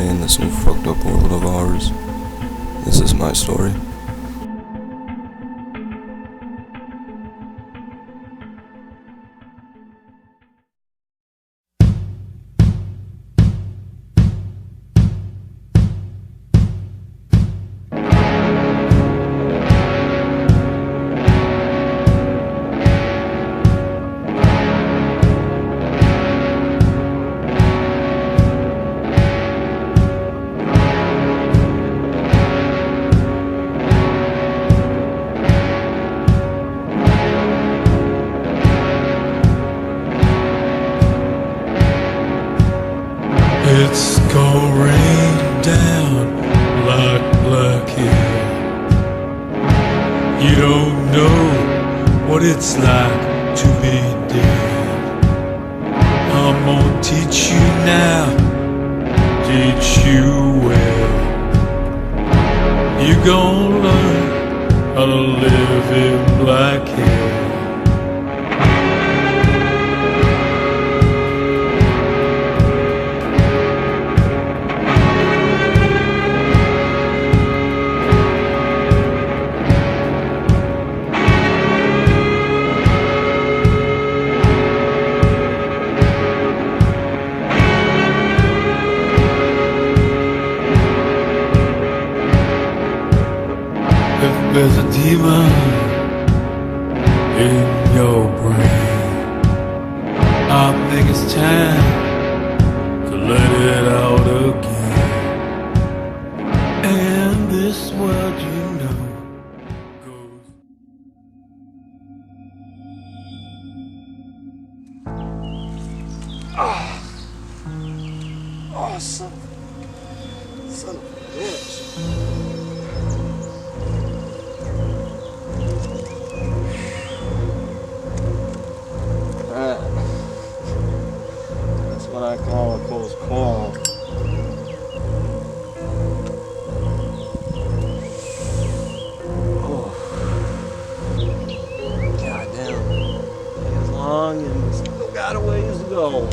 day in this new fucked up world of ours. This is my story. It's gonna rain down like black hair. You don't know what it's like to be dead. I'm gonna teach you now, teach you well. You're gonna learn how to live in black hair. If there's a demon in your brain, I think it's time to let it out again. And this world, you know, goes. Oh, son of a bitch. That's what I call a close call. Oh. Goddamn. It's long and we still got a ways to go.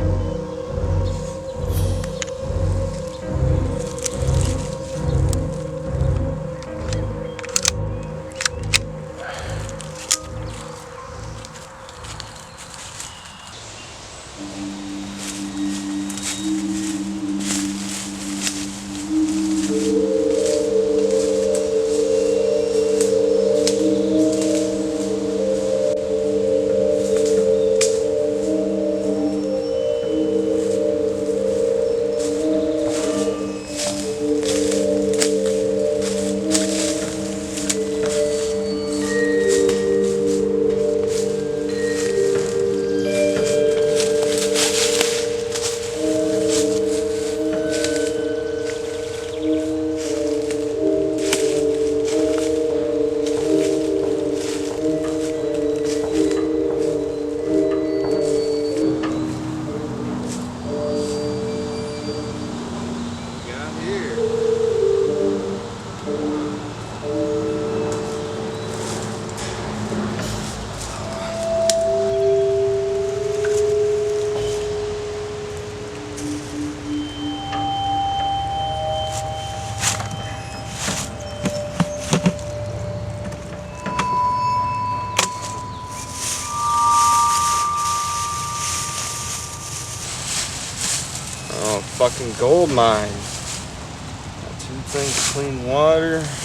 Oh, fucking gold mine. Got 2 things of clean water. What's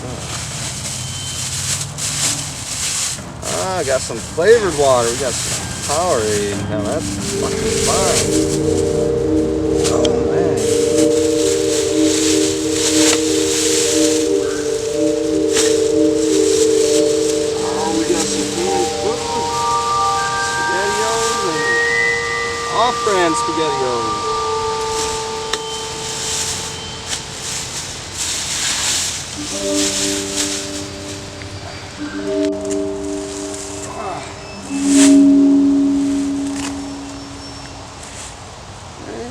that? I got some flavored water. We got some Powerade. Now that's fucking fine. Oh, man. Off-brand SpaghettiOs.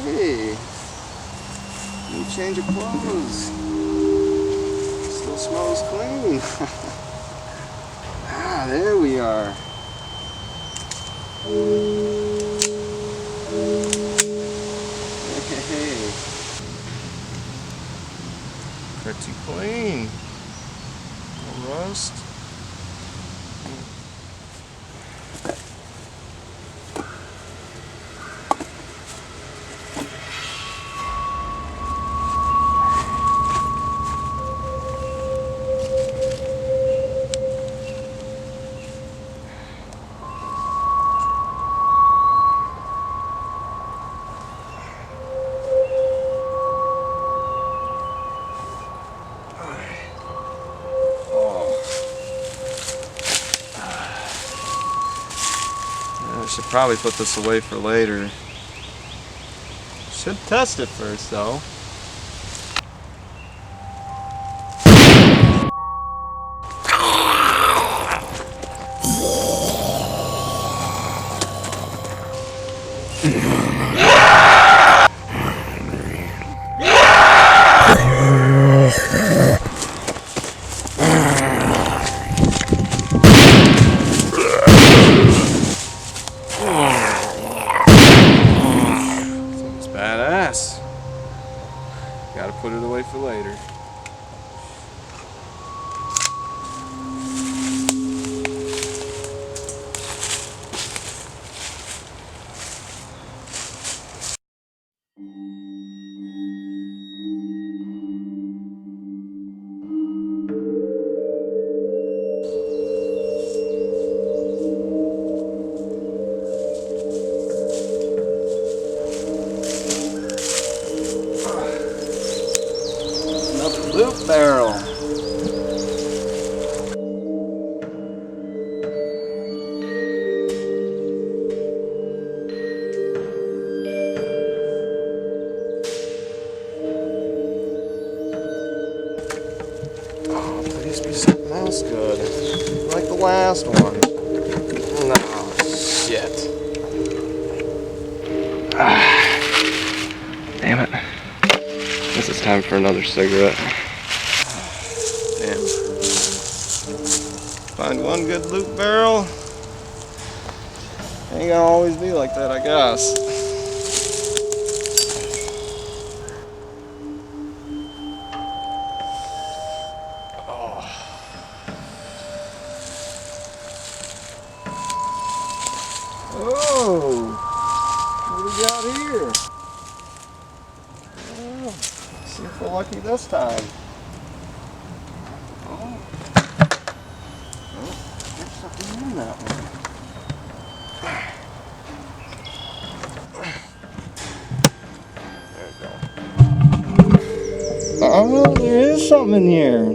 Hey, you change your clothes. Still smells clean. Ah, there we are. Pretty clean. No rust. I should probably put this away for later. Should test it first though. It's badass. Gotta put it away for later. Another loop barrel. Oh, please be something else good. Like the last one. No, shit. Damn it. Guess it's time for another cigarette. Damn. Find one good loop barrel. Ain't gonna always be like that, I guess. Oh, what do we got here? Oh, see if we're lucky this time. Oh, there's something in that one. There we go. Oh, there is something in here.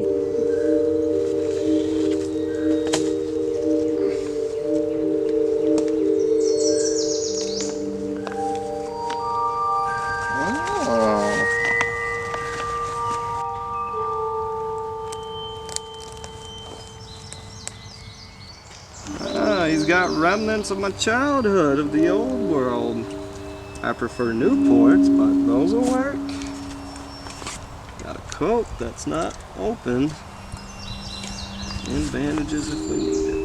He's got remnants of my childhood of the old world. I prefer Newports, but those will work. Got a coat that's not opened. And bandages if we need it.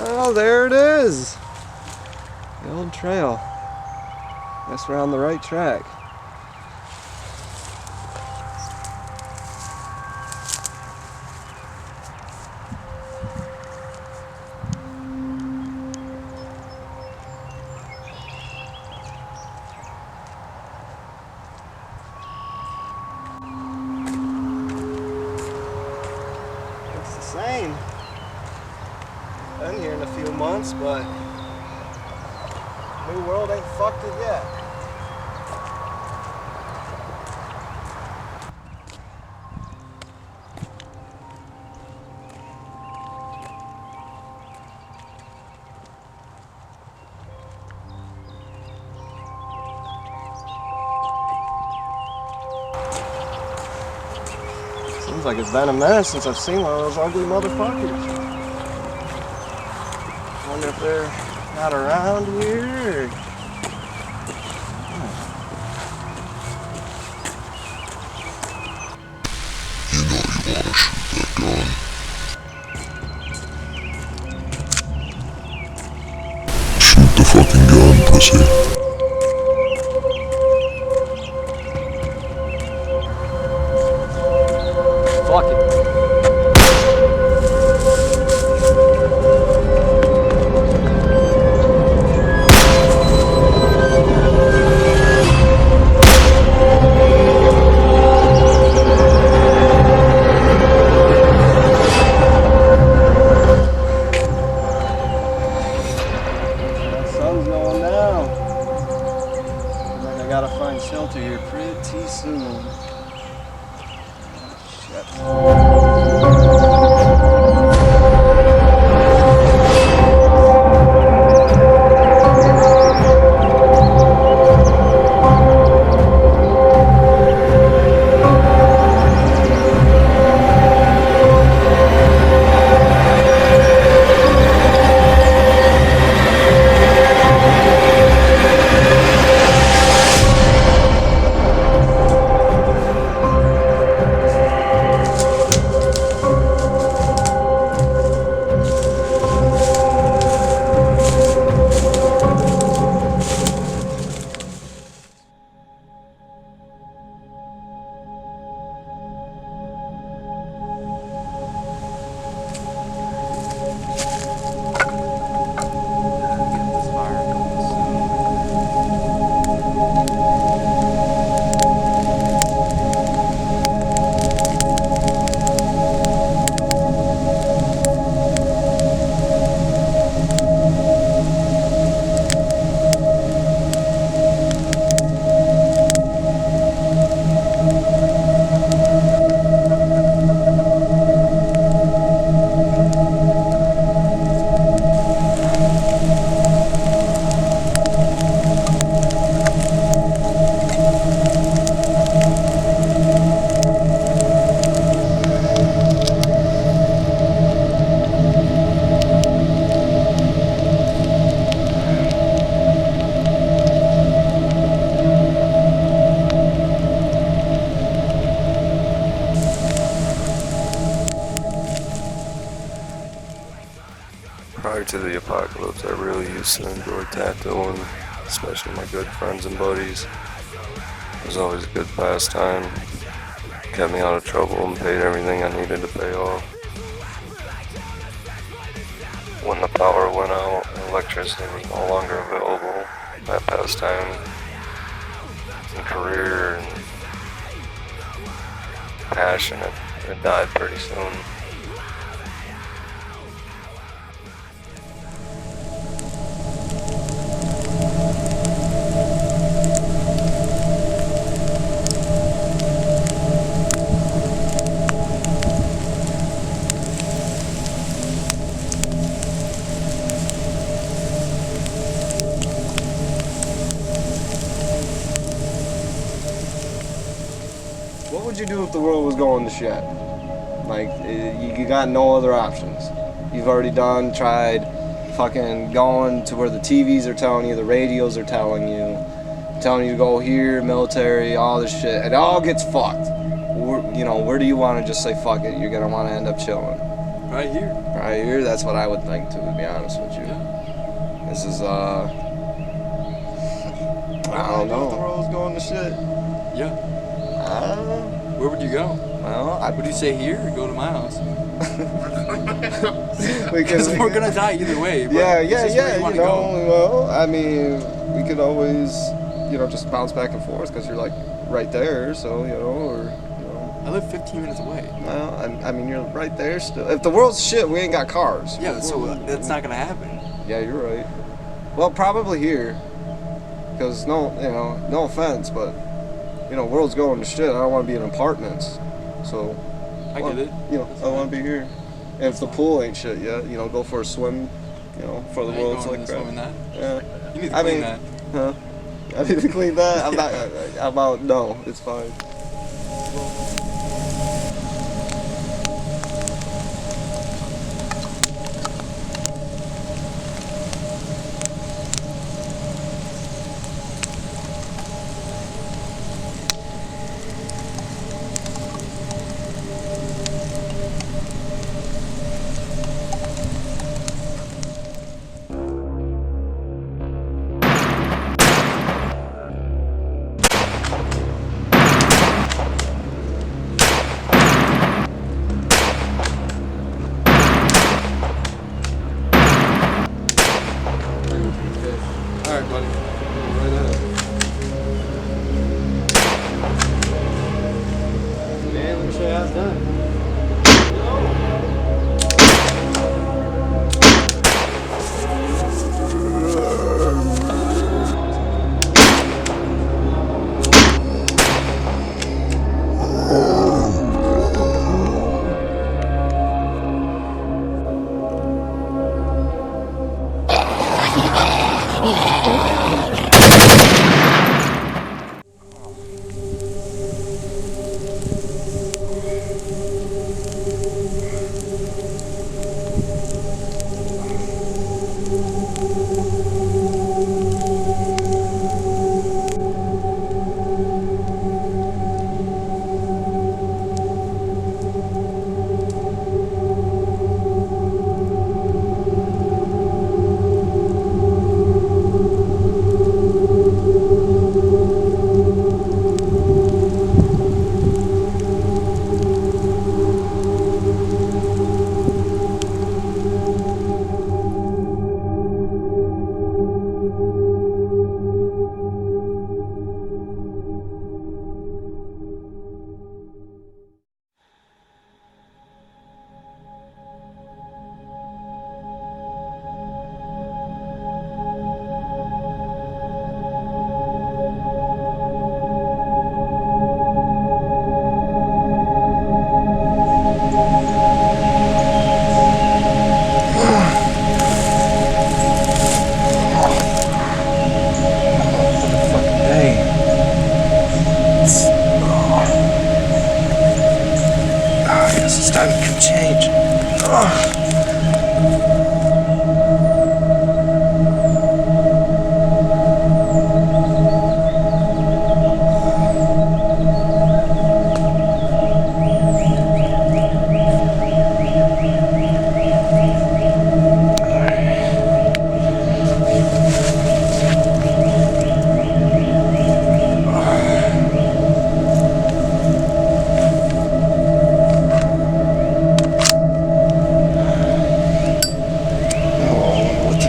Oh, there it is! The old trail. Guess we're on the right track. months, but New World ain't fucked it yet. Seems like it's been a minute since I've seen one of those ugly motherfuckers. Wonder if they're not around here. Shoot the fucking gun, pussy. Fuck it. Sun's going down. Looks like I gotta find shelter here pretty soon. Shit. Prior to the apocalypse, I really used to enjoy tattooing, especially my good friends and buddies. It was always a good pastime, kept me out of trouble and paid everything I needed to pay off. When the power went out and electricity was no longer available, that pastime and career and passion, it died pretty soon. What would you do if the world was going to shit? Like, you got no other options. You've already tried fucking going to where the TVs are telling you, the radios are telling you to go here, military, all this shit. It all gets fucked. Where do you want to just say fuck it? You're gonna want to end up chilling. Right here. Right here? That's what I would think too, to be honest with you. Yeah. This is, I don't know. If the world's going to shit. Yeah. I don't know. Where would you go? Well, Would you say here or go to my house? we Because we're gonna die either way. But Yeah, it's just where you wanna go. well, I mean, we could always, just bounce back and forth because you're like right there, so, I live 15 minutes away. well, I mean, you're right there still. If the world's shit, we ain't got cars. Yeah, so that's not gonna happen. Yeah, you're right. Well, probably here. Because no offense, but world's going to shit. I don't want to be in apartments. So I get it. I want to be here. And if the pool ain't shit yet, go for a swim. For the I ain't world's going like to crap. swim in that. Yeah. You need to clean that. Huh? I need to clean that. I'm not. No, it's fine. Alright, buddy. Right ahead. Man, let me show you how it's done.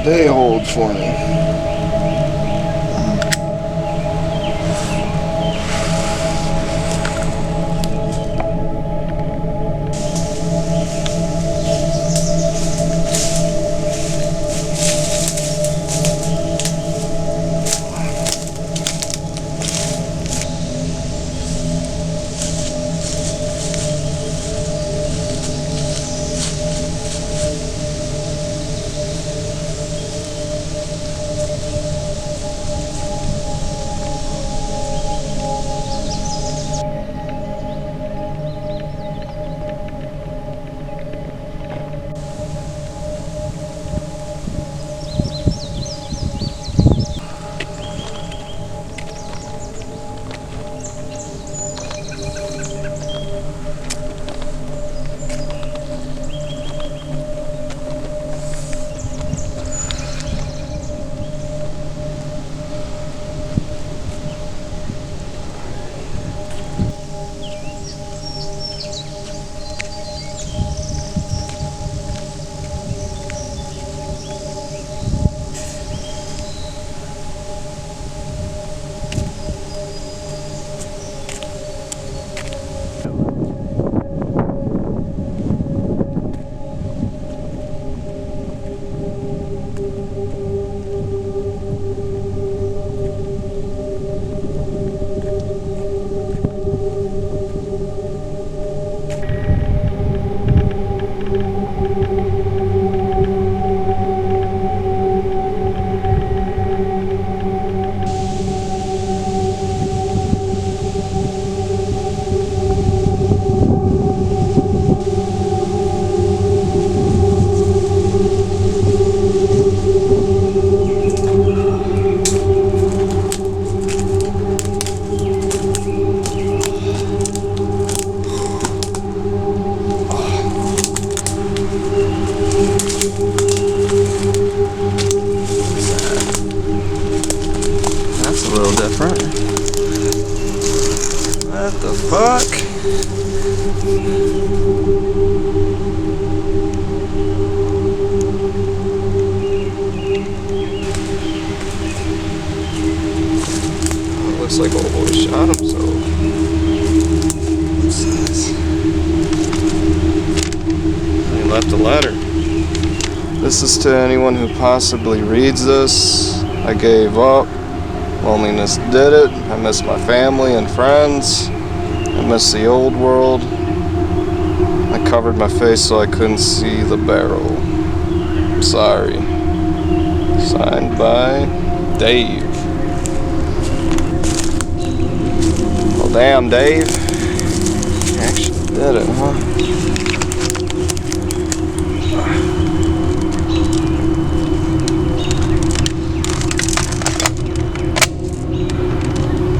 Day holds for me. Looks like old boy shot himself. He left a letter. This is to anyone who possibly reads this. I gave up. Loneliness did it. I miss my family and friends. I miss the old world. I covered my face so I couldn't see the barrel. I'm sorry. Signed by Dave. Well, damn, Dave. You actually did it, huh?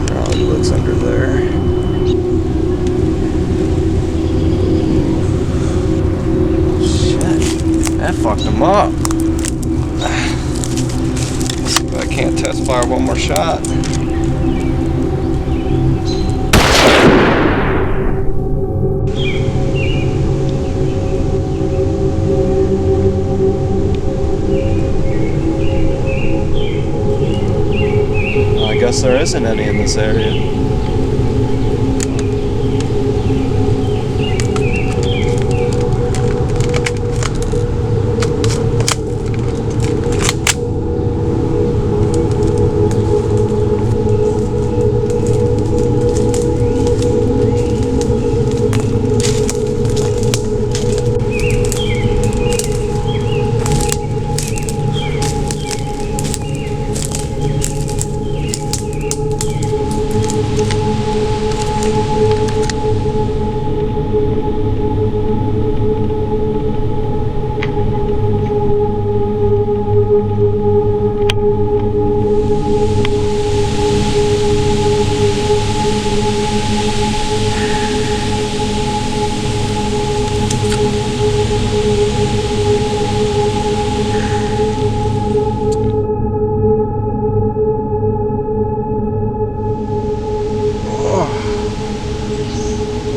Probably looks under there. That fucked him up. Let's see if I can't test fire one more shot. Well, I guess there isn't any in this area.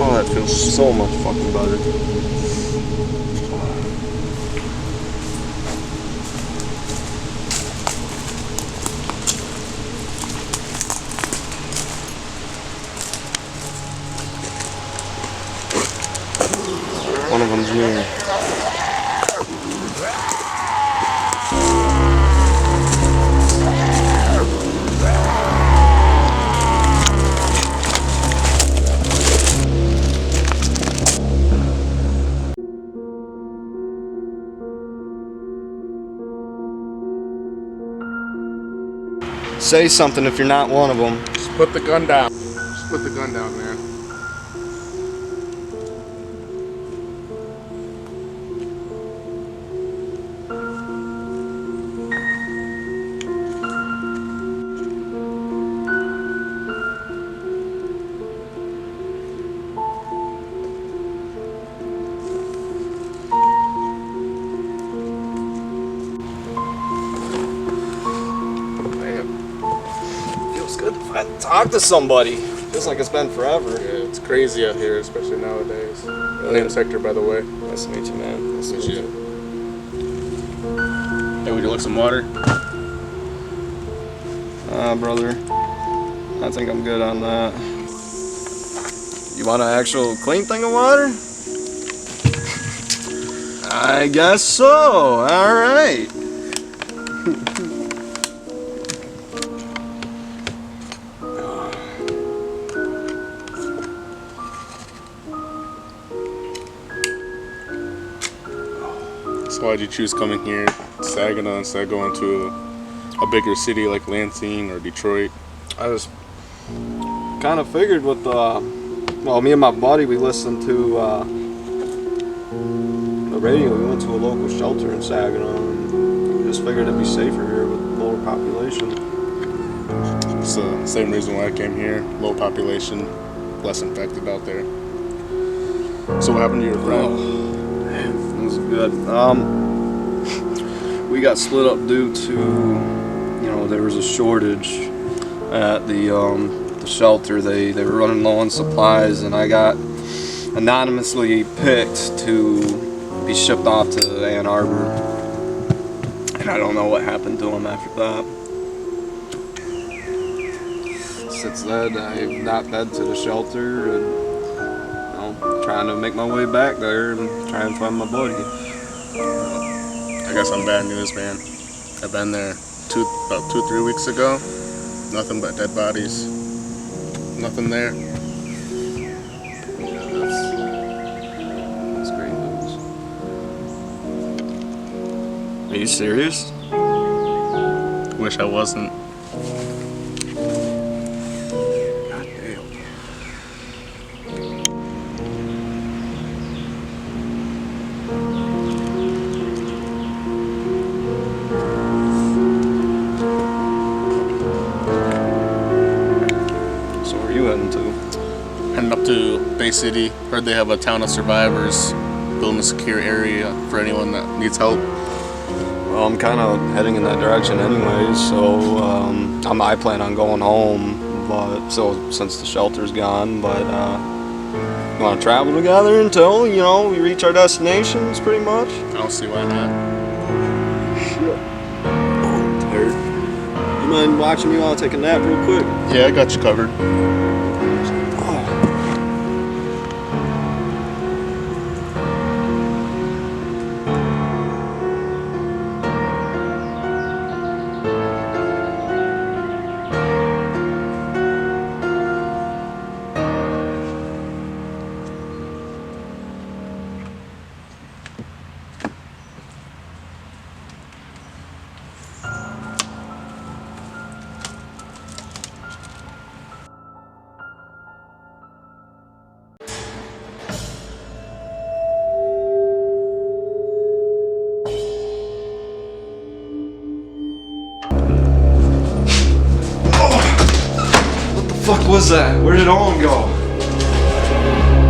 Oh, that feels so much fucking better. One of them's me. Say something if you're not one of them. Just put the gun down. Just put the gun down, man. Feels good to finally talk to somebody. Feels like it's been forever. Yeah, it's crazy out here, especially nowadays. My name's Hector, by the way. Nice to meet you, man. Nice to meet you. Hey, would you like some water? Brother, I think I'm good on that. You want an actual clean thing of water? I guess so. All right. So why'd you choose coming here to Saginaw instead of going to a bigger city like Lansing or Detroit? I just kind of figured with well, me and my buddy, we listened to the radio. We went to a local shelter in Saginaw, and just figured it'd be safer here with lower population. It's the same reason why I came here. Low population, less infected out there. So what happened to your friend? Man, it was good. We got split up due to, there was a shortage at the shelter. They were running low on supplies, and I got anonymously picked to be shipped off to Ann Arbor. And I don't know what happened to him after that. Since then, I've not been to the shelter, and trying to make my way back there and try and find my buddy. I guess I'm bad news, man. I've been there about 2-3 weeks ago. Nothing but dead bodies. Nothing there. Yeah, that's great news. Are you serious? Wish I wasn't. God damn. So where are you heading to? Heading up to Bay City. Heard they have a town of survivors, building a secure area for anyone that needs help. Well, I'm kind of heading in that direction anyways, so I plan on going home, but since the shelter's gone, but we want to travel together until, we reach our destinations pretty much. I don't see why not. Shit. Oh, I'm tired. You mind watching me while I take a nap real quick? Yeah, I got you covered. What was that? Where did Owen go?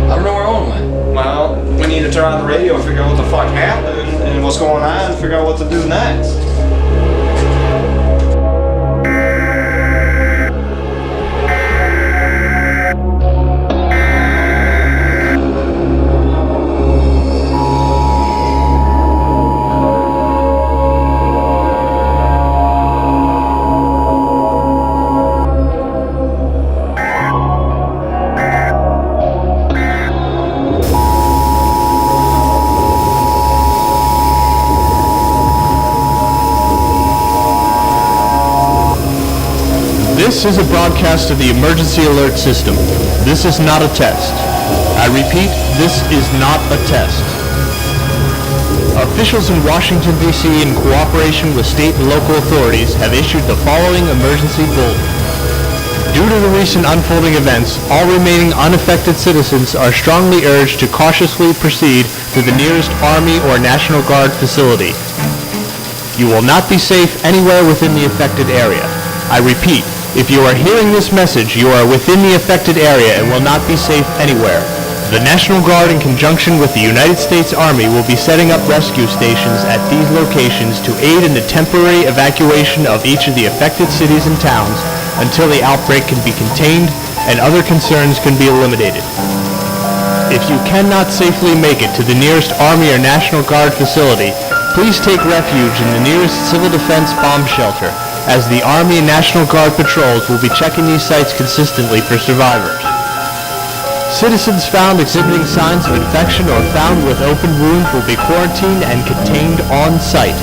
I don't know where Owen went. Well, we need to turn on the radio and figure out what the fuck happened and what's going on and figure out what to do next. This is a broadcast of the emergency alert system. This is not a test. I repeat, this is not a test. Officials in Washington, D.C., in cooperation with state and local authorities, have issued the following emergency bulletin. Due to the recent unfolding events, all remaining unaffected citizens are strongly urged to cautiously proceed to the nearest Army or National Guard facility. You will not be safe anywhere within the affected area. I repeat, if you are hearing this message, you are within the affected area and will not be safe anywhere. The National Guard, in conjunction with the United States Army, will be setting up rescue stations at these locations to aid in the temporary evacuation of each of the affected cities and towns until the outbreak can be contained and other concerns can be eliminated. If you cannot safely make it to the nearest Army or National Guard facility, please take refuge in the nearest civil defense bomb shelter, as the Army and National Guard patrols will be checking these sites consistently for survivors. Citizens found exhibiting signs of infection or found with open wounds will be quarantined and contained on site.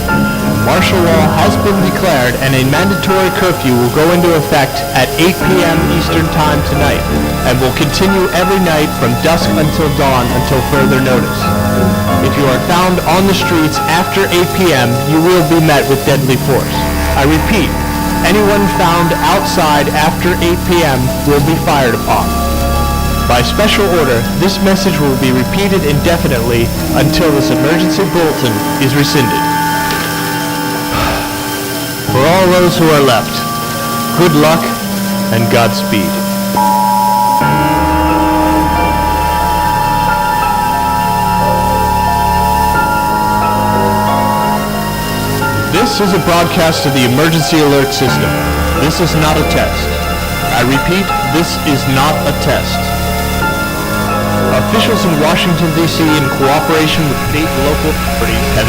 Martial law has been declared and a mandatory curfew will go into effect at 8 p.m. Eastern Time tonight and will continue every night from dusk until dawn until further notice. If you are found on the streets after 8 p.m., you will be met with deadly force. I repeat, anyone found outside after 8 p.m. will be fired upon. By special order, this message will be repeated indefinitely until this emergency bulletin is rescinded. For all those who are left, good luck and Godspeed. This is a broadcast of the emergency alert system. This is not a test. I repeat, this is not a test. Officials in Washington, D.C., in cooperation with state and local authorities have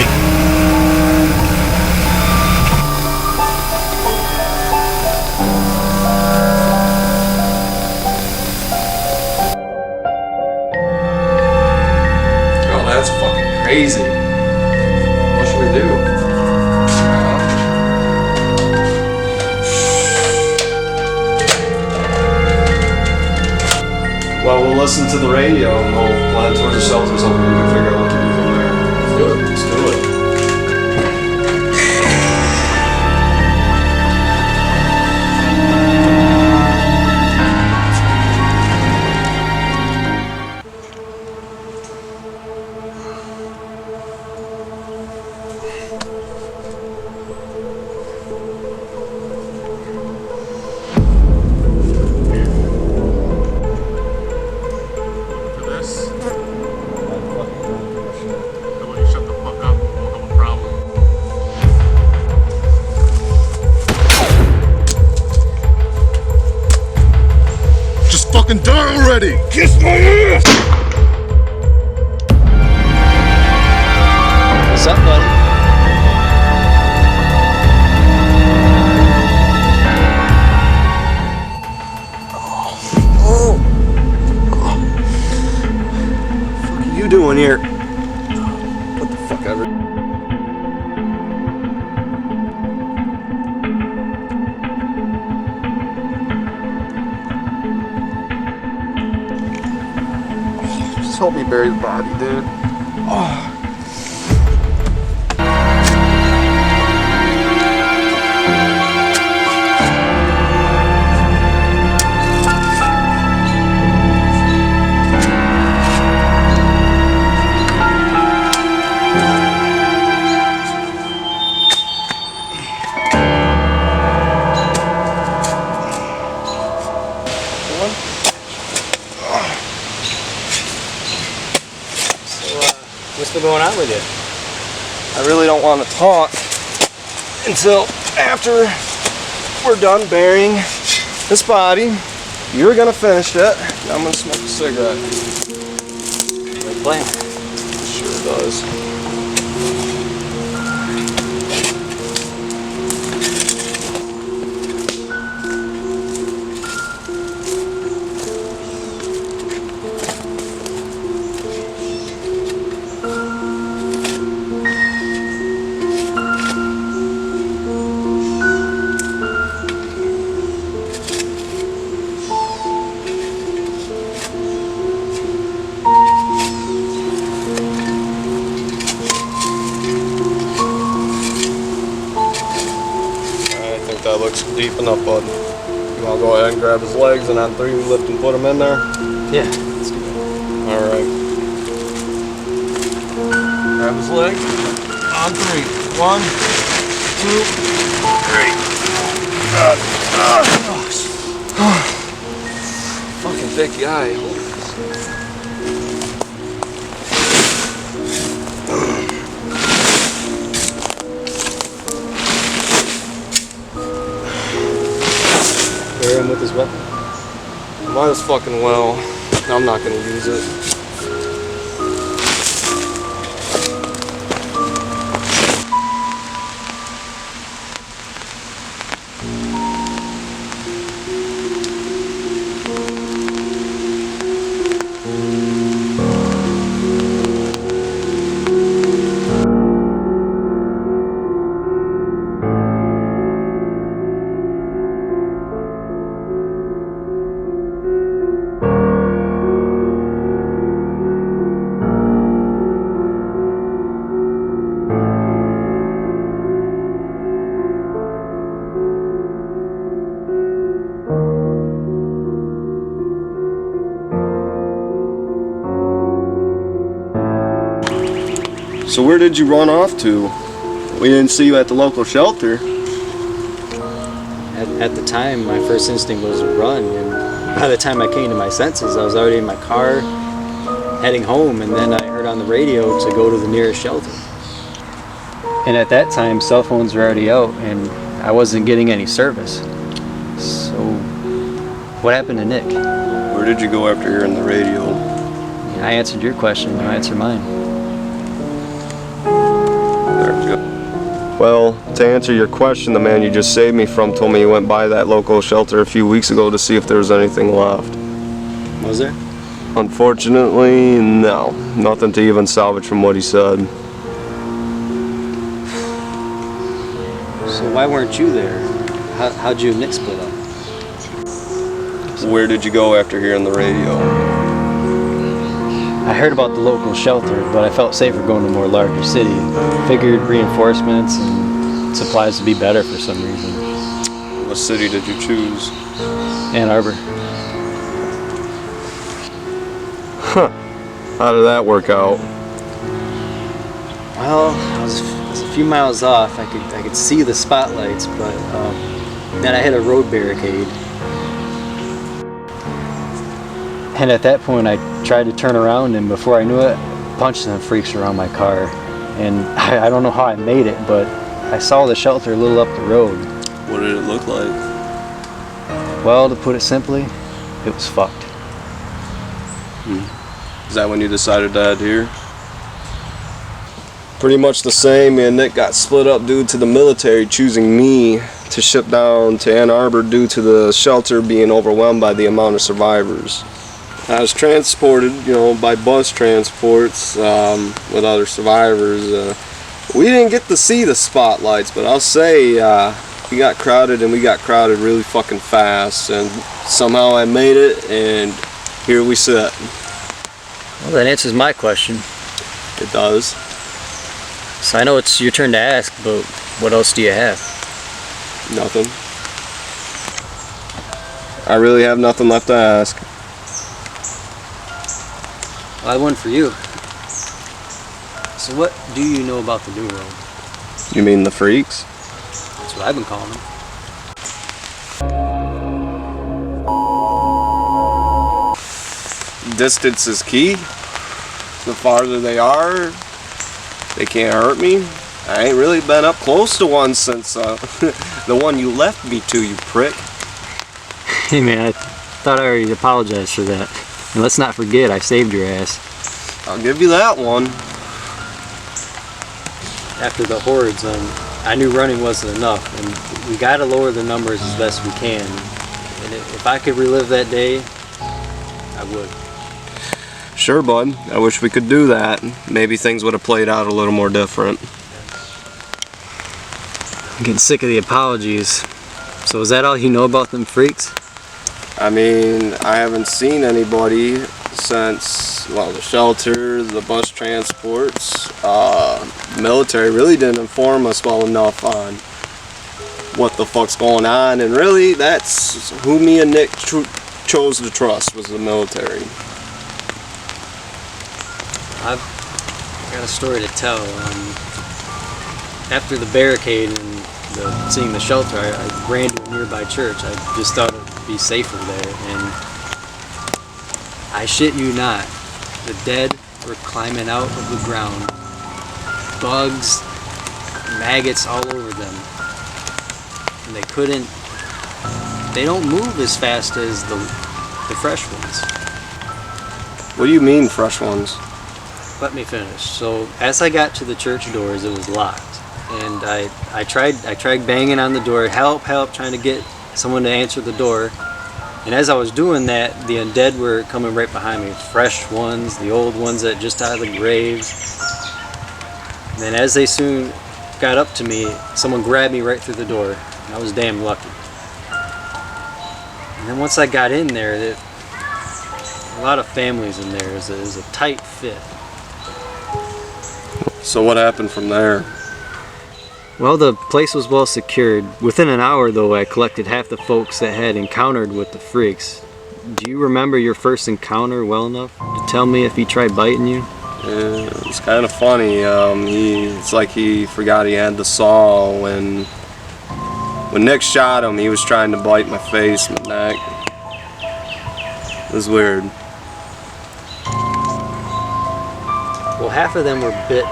crazy. What should we do? Well, we'll listen to the radio and we'll head towards the shelters, hoping we can figure out what to do from there. Let's do it. For this? Nobody shut the fuck up. We'll have a problem. Just fucking die already! Kiss my ass! What's up, buddy? What are you doing here? What the fuck ever? Just help me bury the body, dude. What's been going on with you? I really don't want to talk until after we're done burying this body. You're gonna finish it. I'm gonna smoke a cigarette. Great plan. Sure does. I think that looks deep enough, bud. You wanna go ahead and grab his legs, and on 3 we lift and put him in there? Yeah, let's do it. Alright. Grab his leg. On 3. 1, 2, 3. Fucking thick guy. Bury him with his weapon. Might as fucking well. I'm not gonna use it. So where did you run off to? We didn't see you at the local shelter. At the time, my first instinct was to run, and by the time I came to my senses, I was already in my car, heading home, and then I heard on the radio to go to the nearest shelter. And at that time, cell phones were already out, and I wasn't getting any service. So, what happened to Nick? Where did you go after hearing the radio? I answered your question, now answer mine. Well, to answer your question, the man you just saved me from told me he went by that local shelter a few weeks ago to see if there was anything left. Was there? Unfortunately, no. Nothing to even salvage from what he said. So why weren't you there? How'd you and Nick split up? Where did you go after hearing the radio? I heard about the local shelter, but I felt safer going to a more larger city. Figured reinforcements and supplies would be better for some reason. What city did you choose? Ann Arbor. Huh. How did that work out? Well, I was a few miles off. I could see the spotlights, but then I hit a road barricade. And at that point, I tried to turn around, and before I knew it, punched them freaks around my car. And I don't know how I made it, but I saw the shelter a little up the road. What did it look like? Well, to put it simply, it was fucked. Is that when you decided to head here? Pretty much the same. Me and Nick got split up due to the military choosing me to ship down to Ann Arbor due to the shelter being overwhelmed by the amount of survivors. I was transported, by bus transports with other survivors. We didn't get to see the spotlights, but I'll say we got crowded, and we got crowded really fucking fast, and somehow I made it, and here we sit. Well, that answers my question. It does. So I know it's your turn to ask, but what else do you have? Nothing. I really have nothing left to ask. Well, I have one for you. So what do you know about the New World? You mean the freaks? That's what I've been calling them. Distance is key. The farther they are, they can't hurt me. I ain't really been up close to one since the one you left me to, you prick. Hey man, I thought I already apologized for that. And let's not forget, I saved your ass. I'll give you that one. After the hordes, I knew running wasn't enough, and we gotta lower the numbers as best we can. And if I could relive that day, I would. Sure, bud. I wish we could do that. Maybe things would have played out a little more different. I'm getting sick of the apologies. So is that all you know about them freaks? I mean, I haven't seen anybody since, the shelter, the bus transports. The military really didn't inform us well enough on what the fuck's going on, and really, that's who me and Nick chose to trust, was the military. I've got a story to tell. After the barricade and seeing the shelter, I ran to a nearby church. I just thought it would be safer there, and I shit you not, the dead were climbing out of the ground. Bugs, maggots all over them. And they don't move as fast as the fresh ones. What do you mean, fresh ones? Let me finish. So as I got to the church doors, it was locked, and I tried banging on the door, help, trying to get someone to answer the door. And as I was doing that, the undead were coming right behind me, fresh ones, the old ones that just out of the graves. And then as they soon got up to me, someone grabbed me right through the door, and I was damn lucky. And then once I got in there, a lot of families in there. It was a tight fit. So what happened from there? Well, the place was well secured. Within an hour, though, I collected half the folks that had encountered with the freaks. Do you remember your first encounter well enough to tell me if he tried biting you? Yeah, it's kind of funny. It's like he forgot he had the saw. When Nick shot him, he was trying to bite my face, my neck. It was weird. Well, half of them were bitten.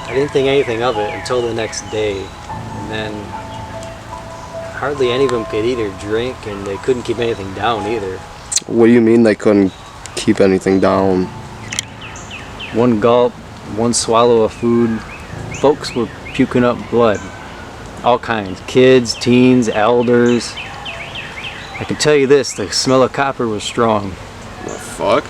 I didn't think anything of it until the next day. And then hardly any of them could eat or drink, and they couldn't keep anything down either. What do you mean they couldn't keep anything down? One gulp, one swallow of food, folks were puking up blood. All kinds, kids, teens, elders. I can tell you this, the smell of copper was strong. The fuck?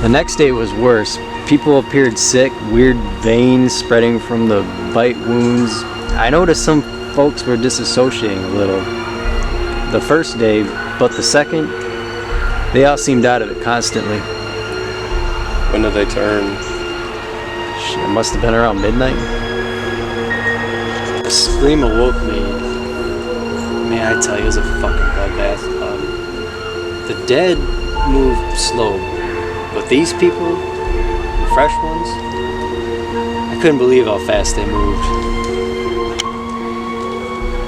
The next day was worse. People appeared sick, weird veins spreading from the bite wounds. I noticed some folks were disassociating a little the first day, but the second, they all seemed out of it constantly. When did they turn? Shit, it must have been around midnight. A scream awoke me. Man, I tell you, it was a fucking bloodbath. The dead moved slow, but these people, the fresh ones, I couldn't believe how fast they moved.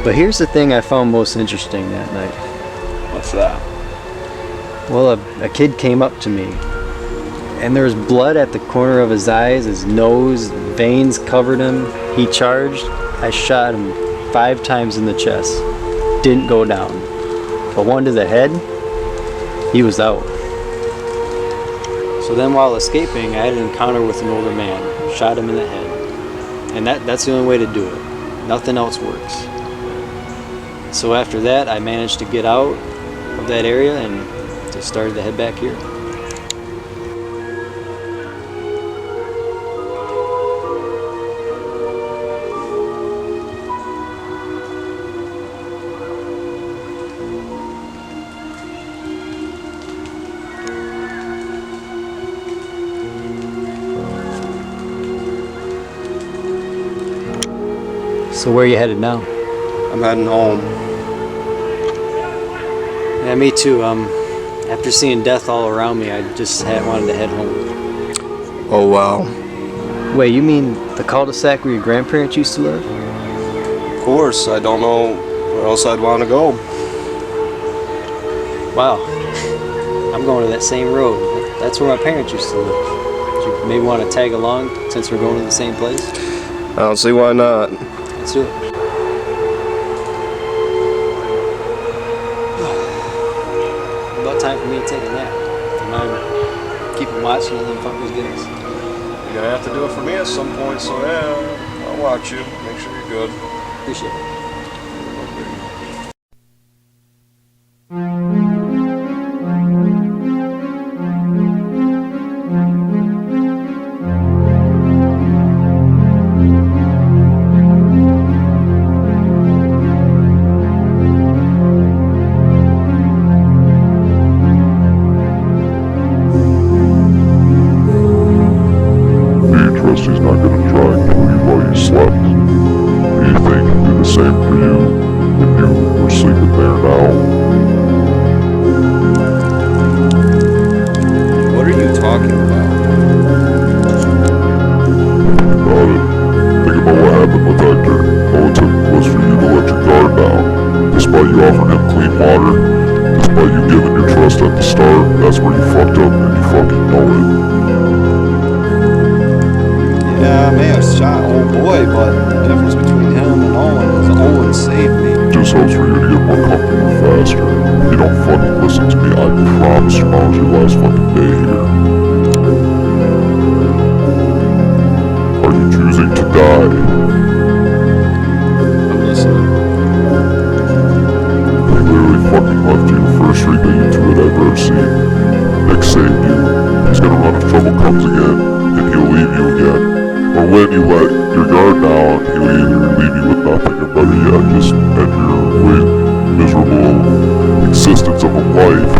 But here's the thing I found most interesting that night. What's that? Well, a kid came up to me, and there was blood at the corner of his eyes, his nose, veins covered him. He charged. I shot him 5 times in the chest. Didn't go down. But one to the head, he was out. So then while escaping, I had an encounter with an older man. Shot him in the head. And that's the only way to do it. Nothing else works. So after that, I managed to get out of that area and just started to head back here. So where are you headed now? I'm heading home. Yeah, me too. After seeing death all around me, I just wanted to head home. Oh wow. Wait, you mean the cul-de-sac where your grandparents used to live? Of course, I don't know where else I'd want to go. Wow. I'm going to that same road. That's where my parents used to live. Do you maybe want to tag along since we're going to the same place? I don't see why not. Let's do it. About time for me to take a nap. You mind keeping watch and them fuckers get us? You're gonna have to do it for me at some point, so yeah, I'll watch you. Make sure you're good. Appreciate it. He's not gonna try and kill you while you slept. Do you think he'd do the same for you if you were sleeping there now? What are you talking about? Think about what happened with Hector. All it took was for you to let your guard down. Despite you offering him clean water, despite you giving your trust at the start, that's where you fucked up and you fucking know it. Yeah, I may have shot old boy, but the difference between him and Owen is Owen saved me. Just hopes for you to get more comfortable faster. If you don't fucking listen to me, I promise tomorrow's your last fucking day here. Are you choosing to die? I'm listening. He literally fucking left you the first ring that you two had ever seen. Nick saved you. He's gonna run if trouble comes again, and he'll leave you again. Or when you let your guard down, he'll either leave you with nothing, or better yet, just end your miserable existence of a life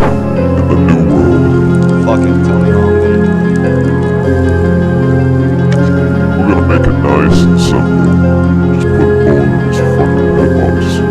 in the new world. Fucking tell me how I'm gonna do it. We're gonna make it nice and simple. Just put a bullet in his fucking head while he sleeps.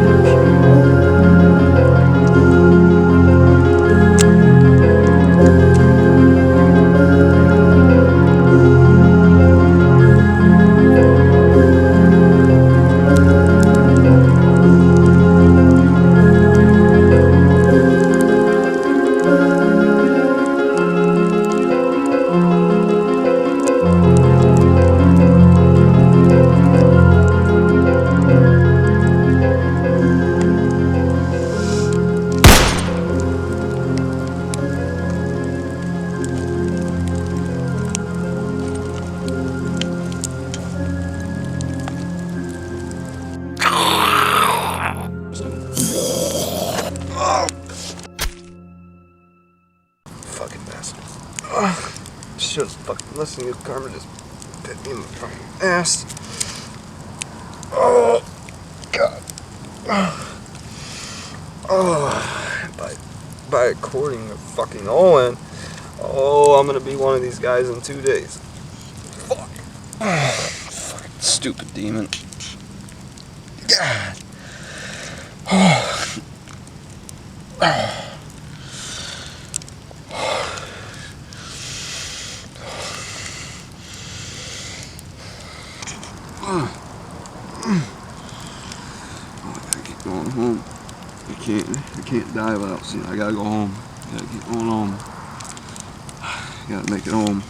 should have fucking listened. Karma just bit me in the fucking ass. Oh, God. Oh, by according to fucking Owen, oh, I'm gonna be one of these guys in 2 days. Fuck. Fucking stupid demon. God. Oh. I gotta keep going home. I can't die without seeing. I gotta go home. I gotta keep going home. I gotta make it home.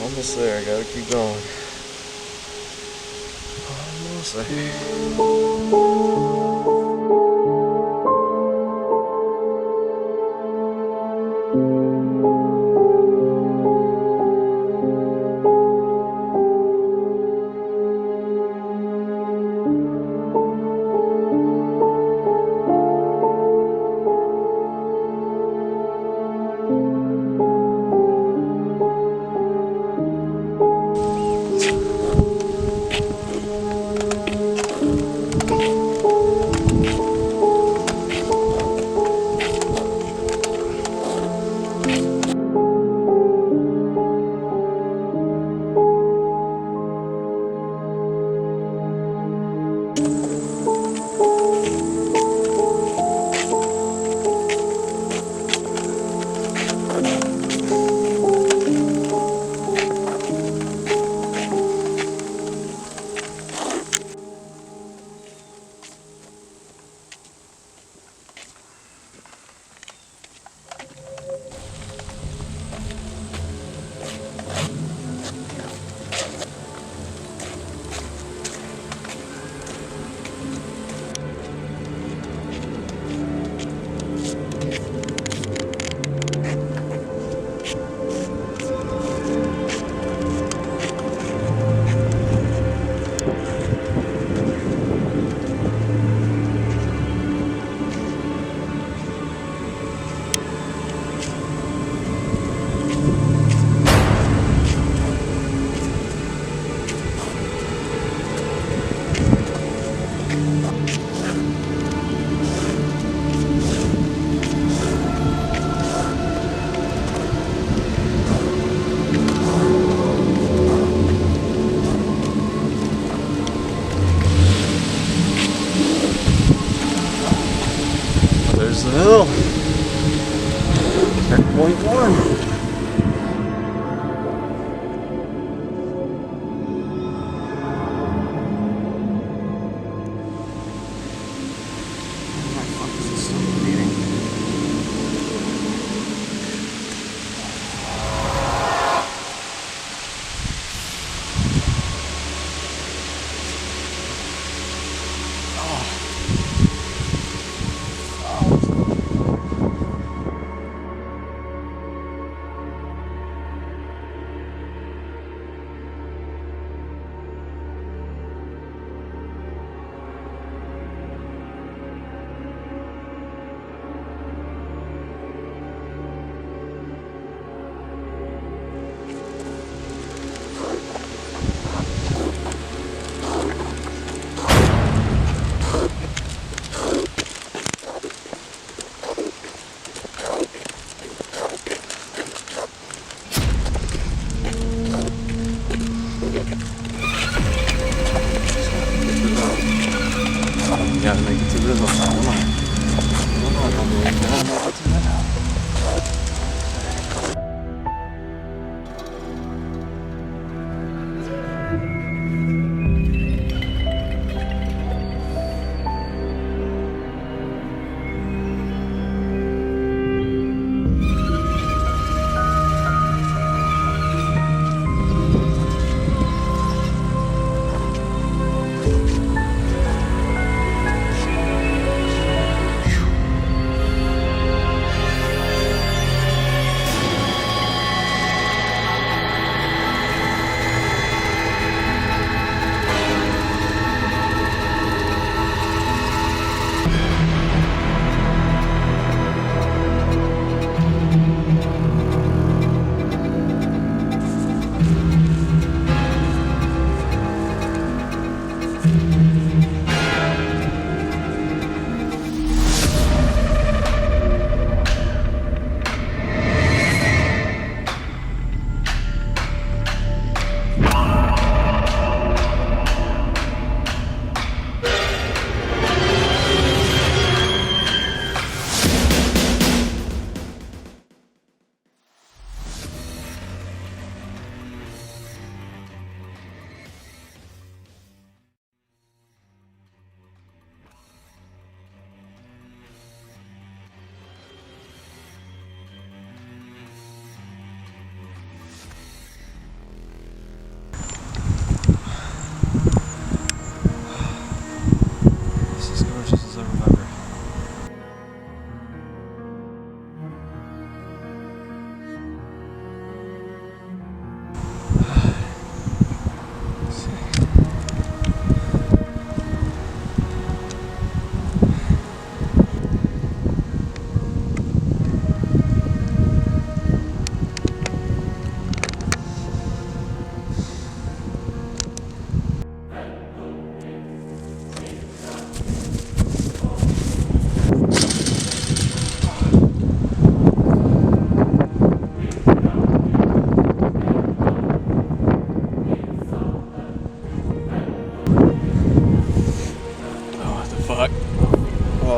Almost there, I gotta keep going. Almost there. There's the hill. Checkpoint 1. Gotta make it to the hill. Come on. Come on, homeboy. Gotta make it to the hill.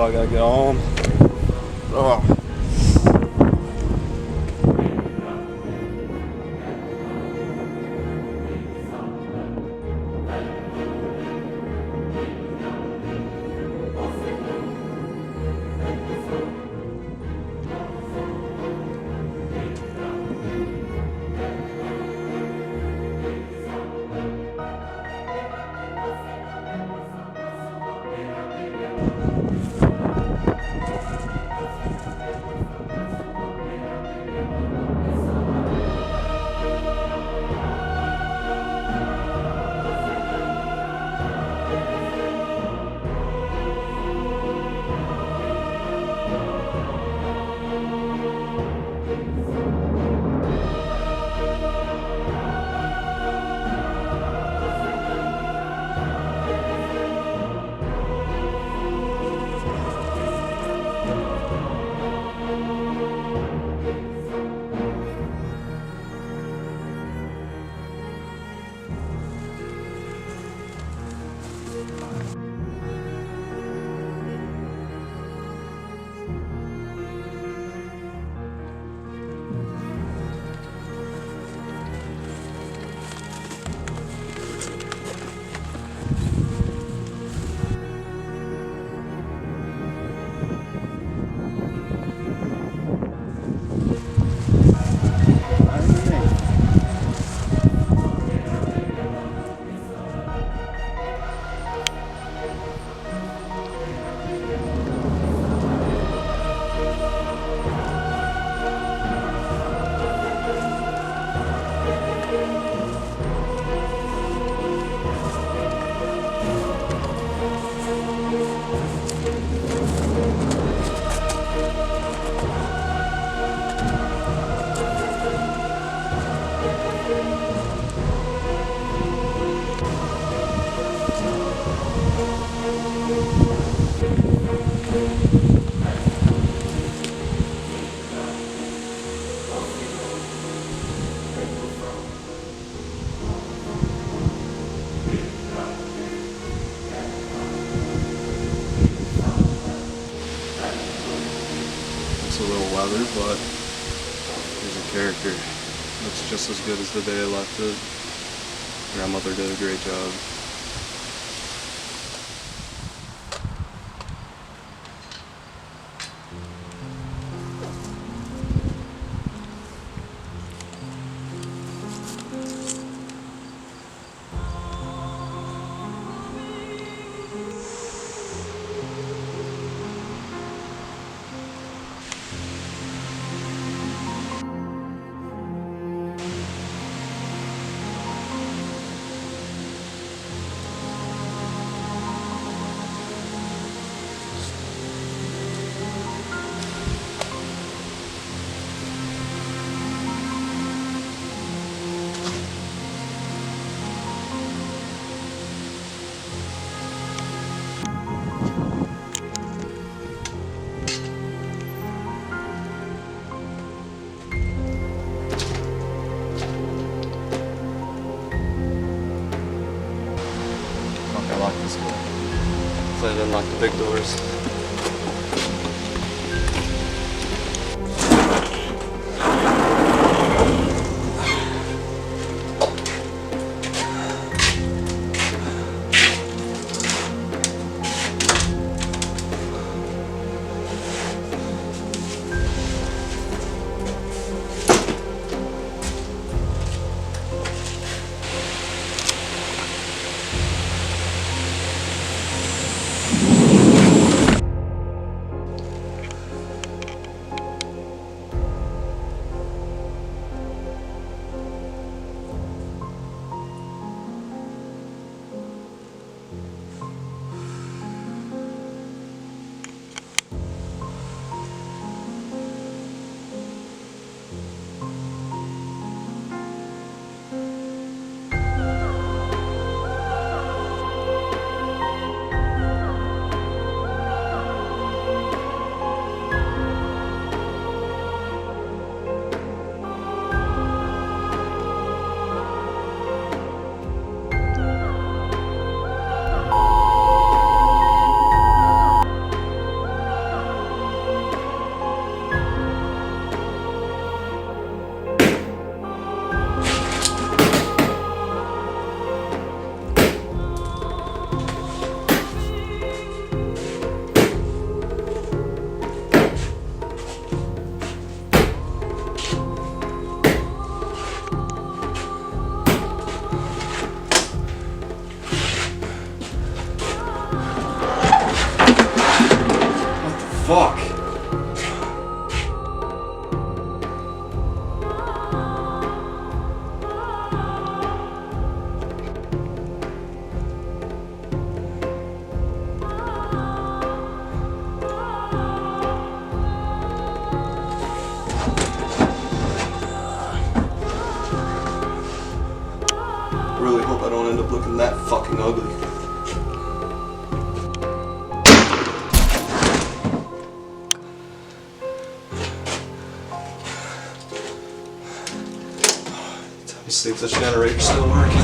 I gotta get home. Oh. It's a little weather, but he's a character. Looks just as good as the day I left it. Grandmother did a great job. I locked this door. So I didn't lock the big doors. Fuck. Really hope I don't end up looking that fucking ugly. Tell me, see if this generator's still working.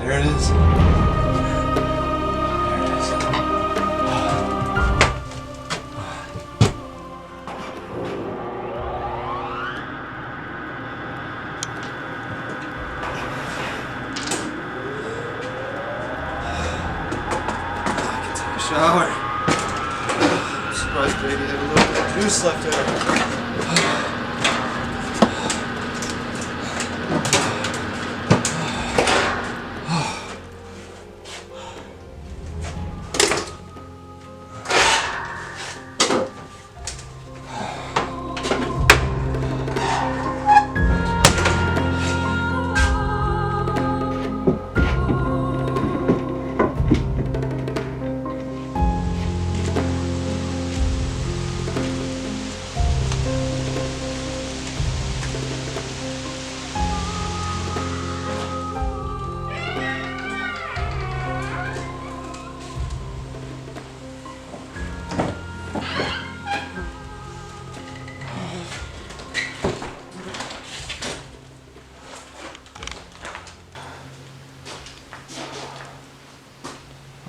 There it is. There it is. I can take a shower. I'm surprised baby had a little bit of juice left in her.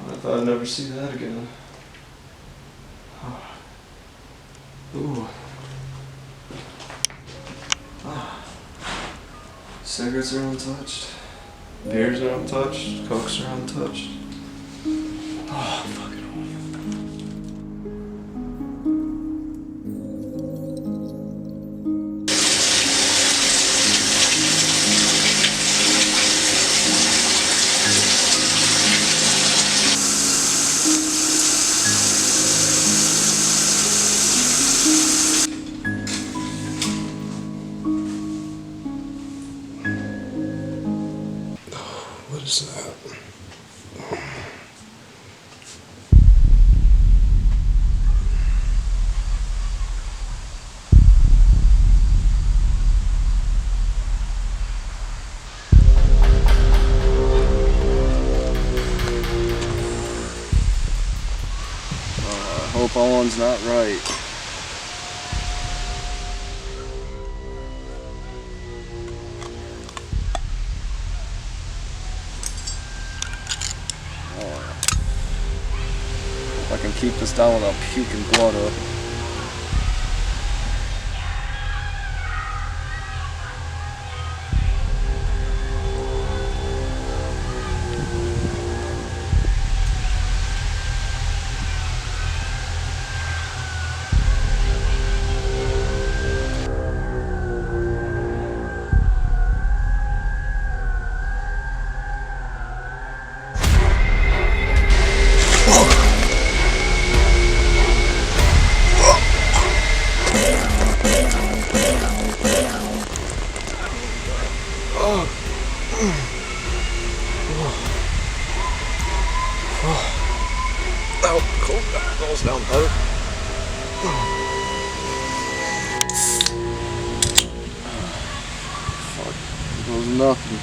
I thought I'd never see that again. Ooh. Cigarettes are untouched. Beers are untouched. Cokes are untouched. Oh, fucking home. What is that? I hope Owen's not right. If I can keep this down without puking blood up. Goes down better. Fuck. There goes nothing.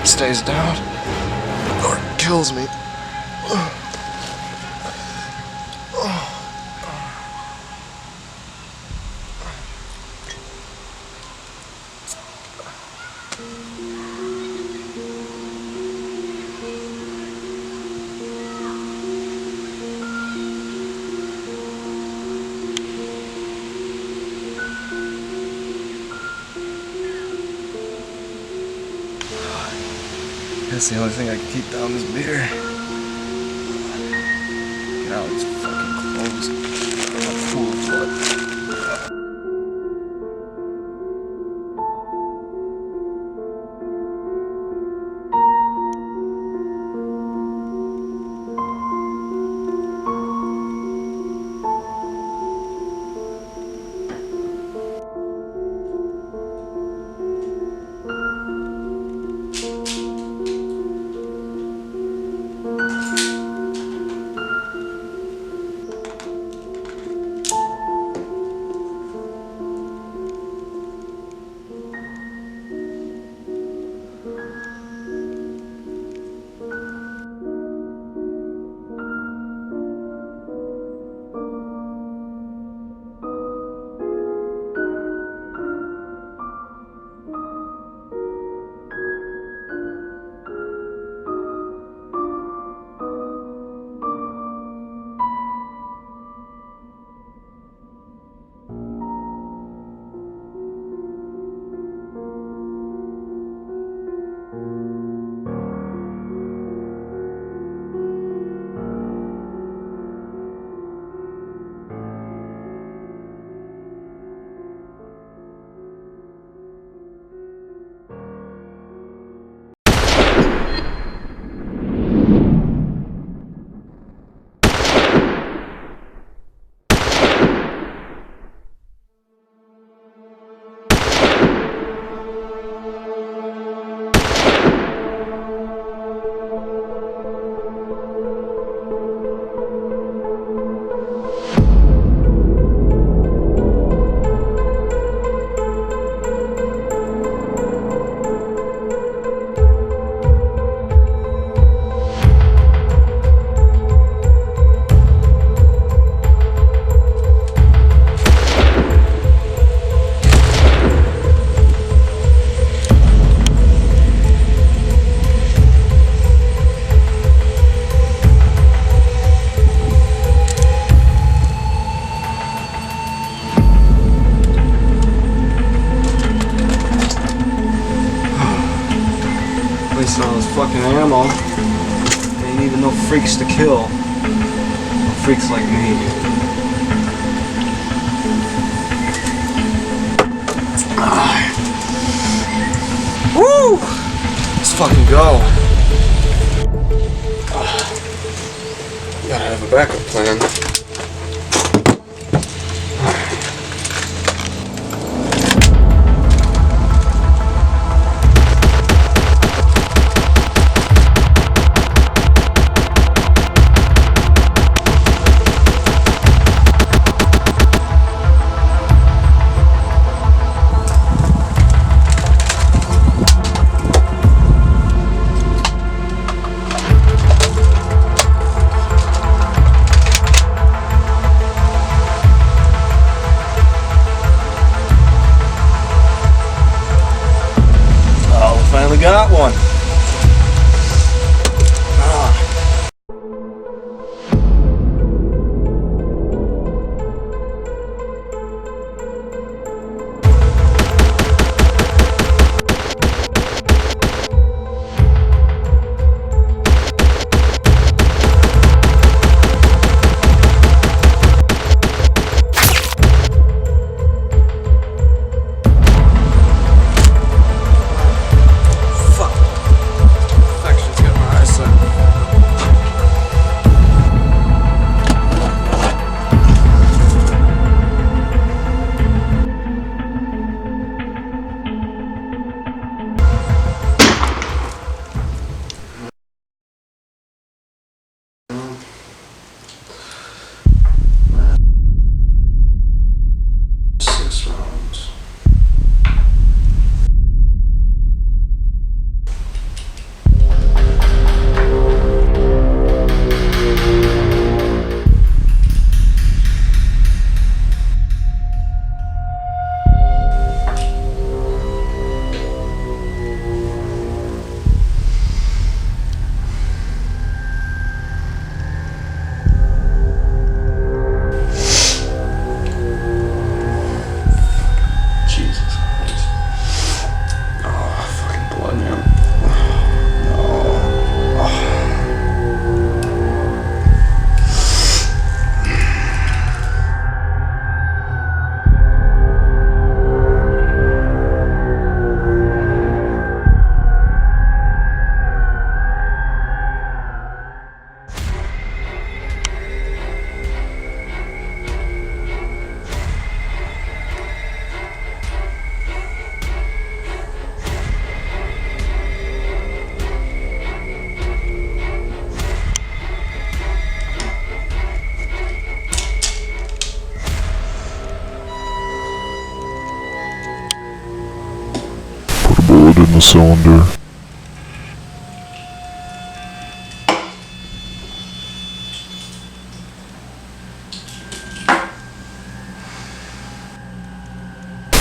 stays down or it kills me. That's the only thing I can keep down this beer. Get out of these fucking clothes. I'm a pool of blood. Wasting all this fucking ammo. Ain't even no freaks to kill. No freaks like me. Woo! Let's fucking go. Gotta have a backup plan. Finally got one. Fuck. the cylinder.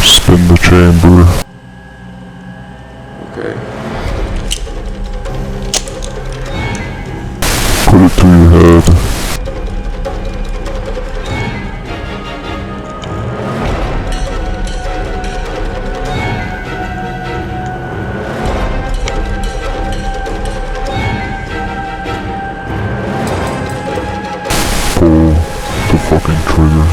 Spin the chamber. Okay. Put it to your head. Pull the fucking trigger.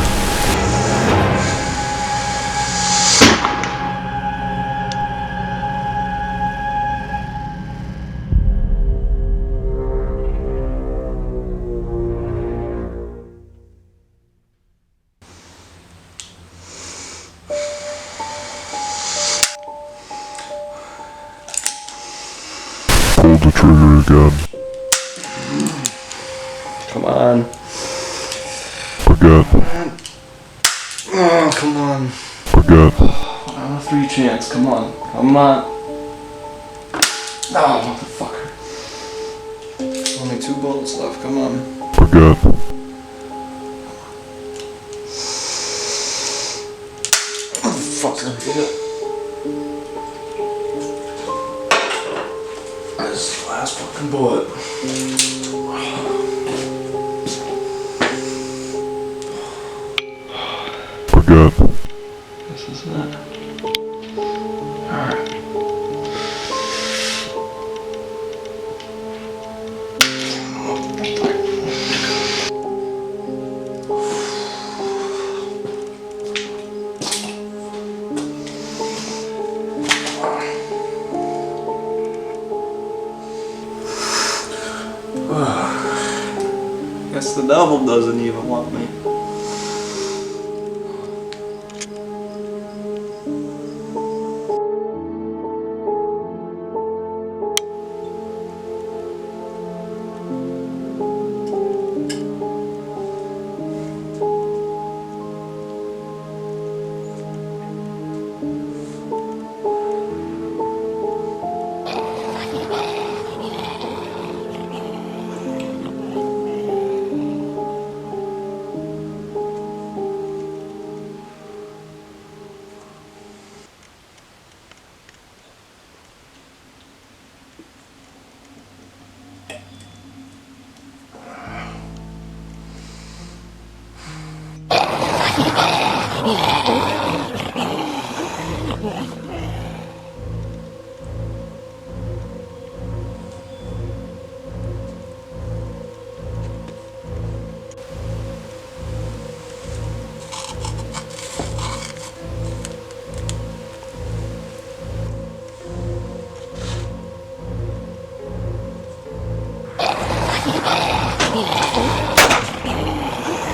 Pull the trigger again. Come on. Again. Oh, come on. Again. Oh, 3 chance. Come on. Come on. Oh, motherfucker. Only 2 bullets left. Come on. Again. Motherfucker. This is the last fucking bullet. Again. This is it. Alright. Guess the devil doesn't even want me.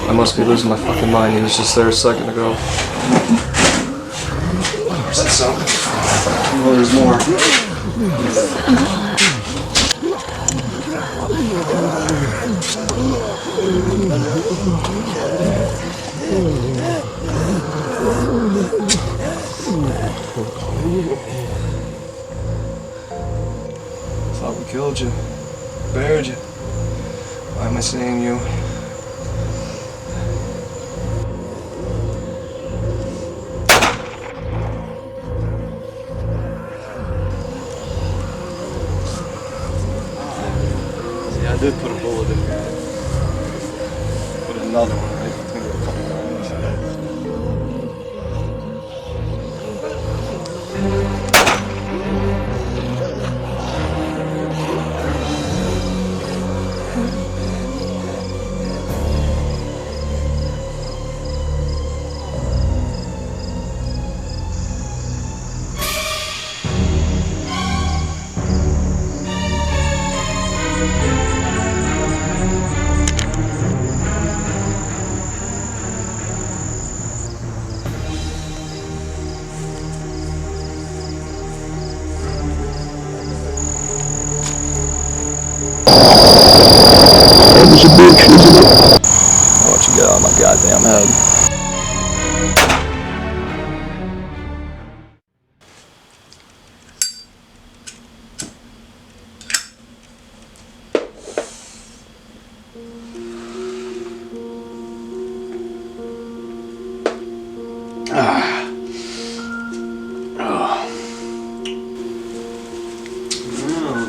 I must be losing my fucking mind. He was just there a second ago. Where's that sound coming from? Oh, there's more. Thought we killed you. Buried you. Why am I seeing you? I did put a bullet in there. Put another one right between the fucking lines. was a bitch, isn't it? Why don't you get out of my goddamn head?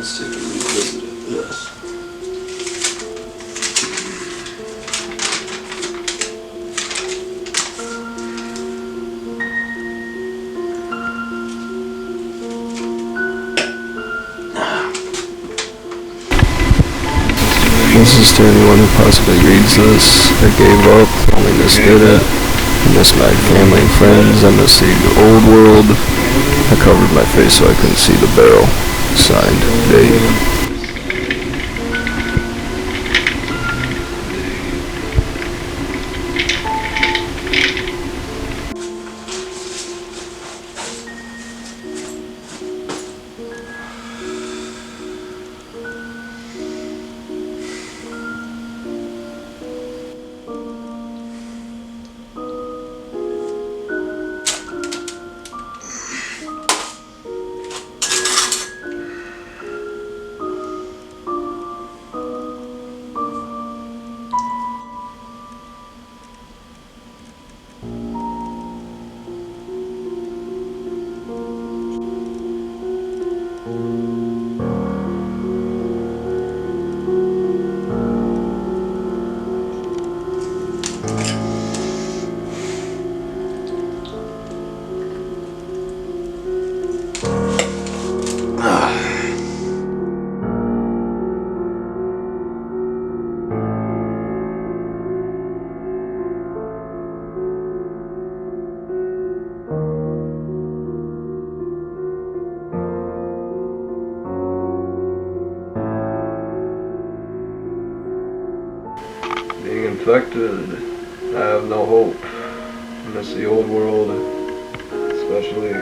Let's take a revisit at this. This is to anyone who possibly reads this. I gave up, loneliness did it. I miss my family and friends, I miss the old world. I covered my face so I couldn't see the barrel. Signed, Dave. Being infected, I have no hope. I miss the old world, especially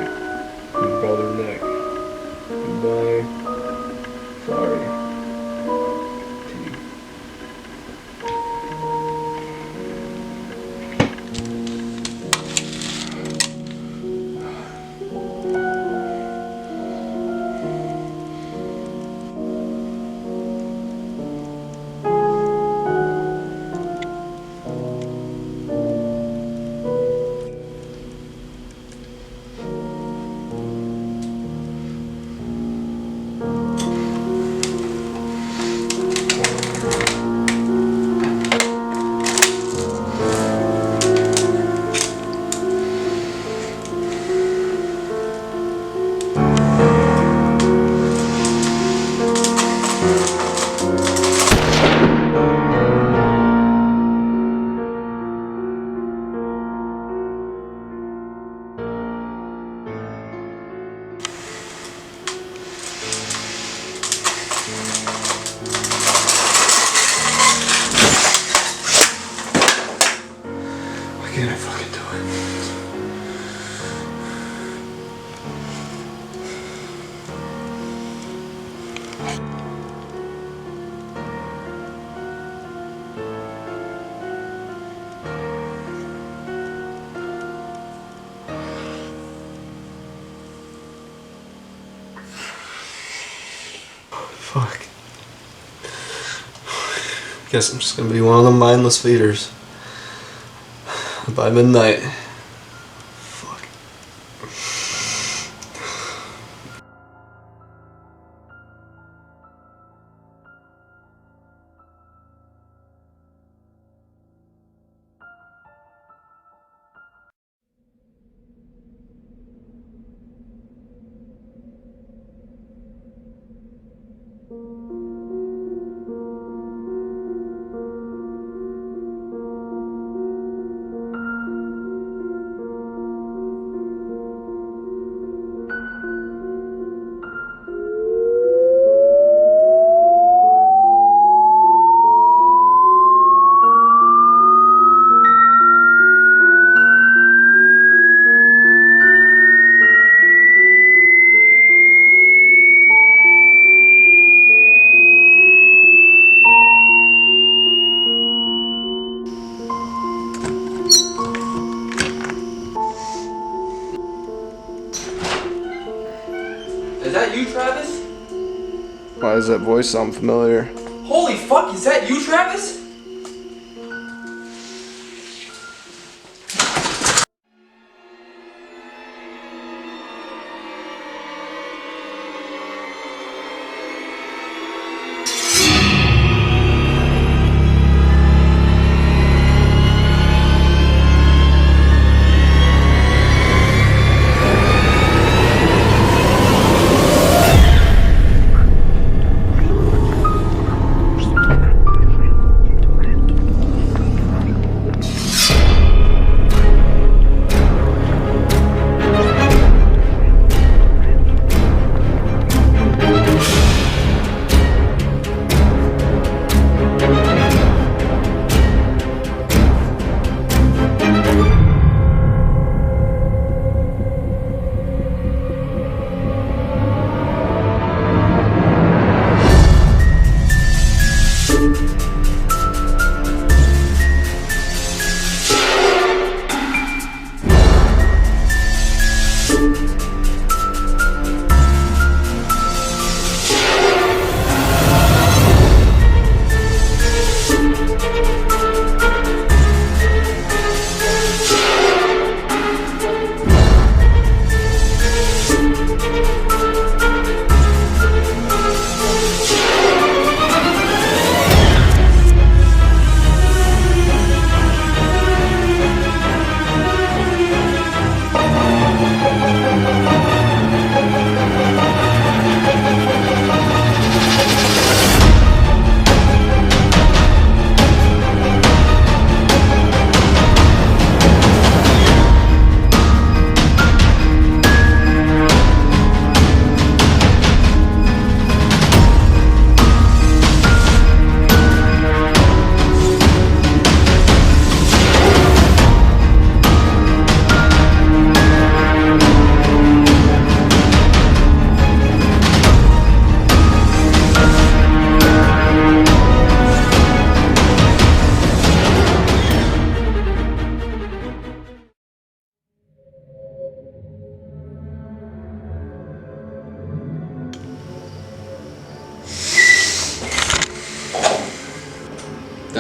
Brother Nick. Goodbye. Sorry. T. Why can't I fucking do it? Fuck. Guess I'm just gonna be one of them mindless feeders. By midnight. Fuck. Is that you, Travis? Why does that voice sound familiar? Holy fuck, is that you, Travis?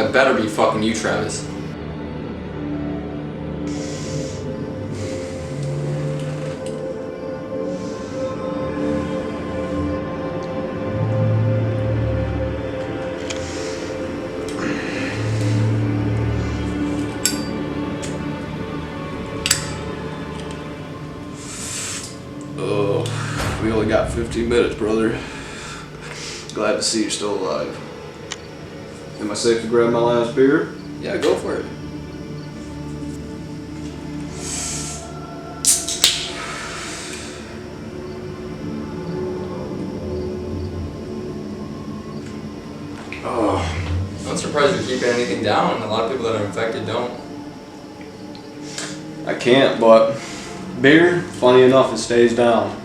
That better be fucking you, Travis. Oh, we only got 15 minutes, brother. Glad to see you're still alive. Am I safe to grab my last beer? Yeah, go for it. Oh, I'm surprised you're keeping anything down. A lot of people that are infected don't. I can't, but beer, funny enough, it stays down.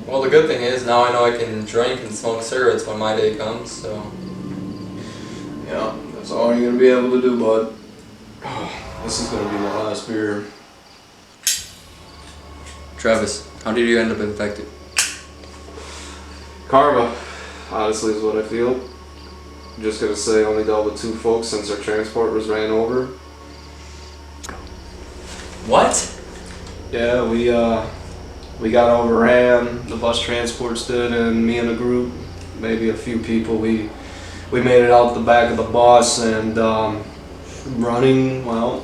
Well, the good thing is now I know I can drink and smoke cigarettes when my day comes, so. Yeah, that's all you're gonna be able to do, bud. This is gonna be my last beer. Travis, how did you end up infected? Karma, honestly, is what I feel. I'm just gonna say only dealt with 2 folks since our transport was ran over. What? Yeah, we got overran, the bus transports did, and me and a group, maybe a few people, we made it out the back of the bus and running, well,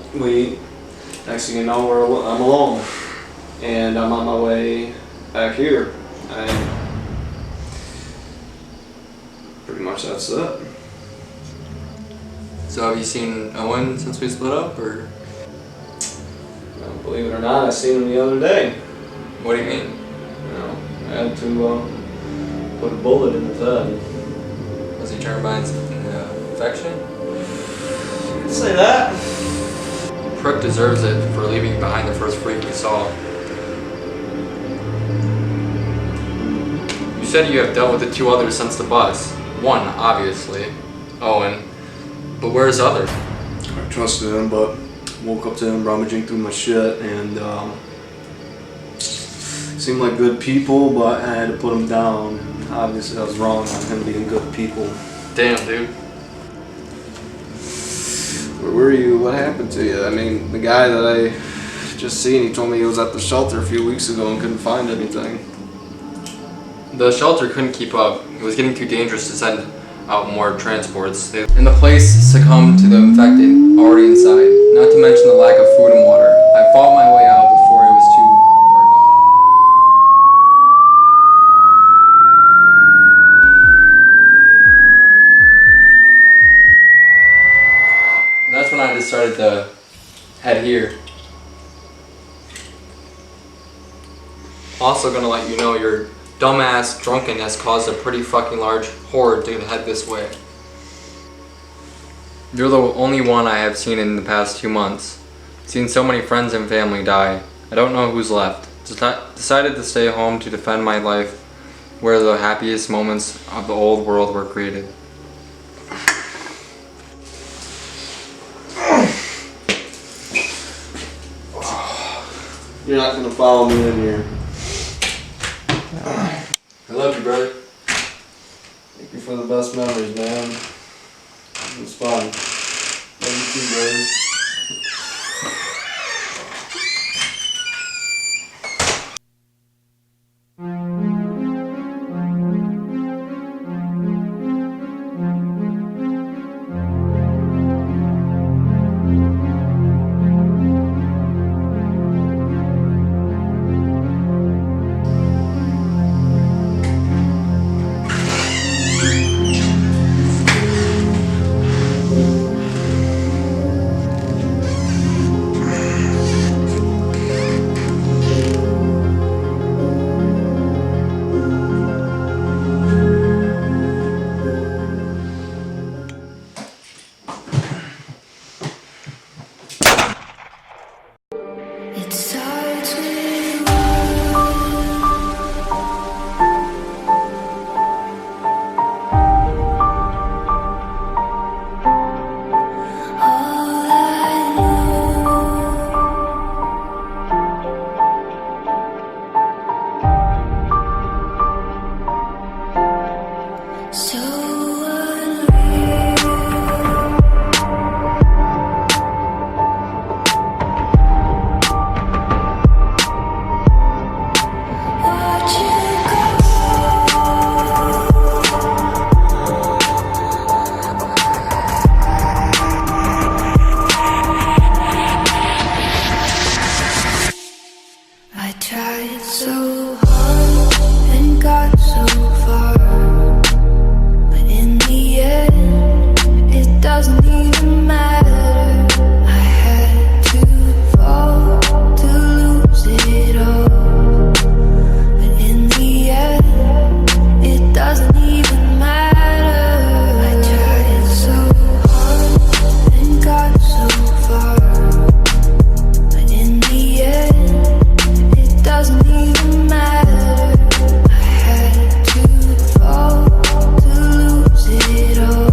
next thing you know, I'm alone. And I'm on my way back here. And pretty much that's it. So have you seen Owen since we split up, or? Well, believe it or not, I seen him the other day. What do you mean? You know, I had to put a bullet in his head. Was he turned by his infection? You could say that. Prick deserves it for leaving behind the first freak we saw. You said you have dealt with the 2 others since the bus. One, obviously, Owen. But where's the other? I trusted him, but woke up to him rummaging through my shit, and seemed like good people, but I had to put them down. Obviously, I was wrong on him being good people. Damn, dude. Where were you? What happened to you? I mean, the guy that I just seen, he told me he was at the shelter a few weeks ago and couldn't find anything. The shelter couldn't keep up. It was getting too dangerous to send out more transports. And the place succumbed to the infected already inside. Not to mention the lack of food and water. I fought my way out before it was too far gone. And that's when I decided to head here. Also gonna let you know your dumbass drunkenness caused a pretty fucking large horde to head this way. You're the only one I have seen in the past 2 months. Seen so many friends and family die. I don't know who's left. Decided to stay home to defend my life where the happiest moments of the old world were created. You're not gonna follow me in here. I love you, brother. Thank you for the best memories, man. It was fun. Love you too, brother. tried so hard and got so far, but in the end, it doesn't even matter. I had to fall to lose it all, but in the end, it doesn't even matter. I tried so hard and got so far, but in the end, it doesn't even matter. I had to fall to lose it all,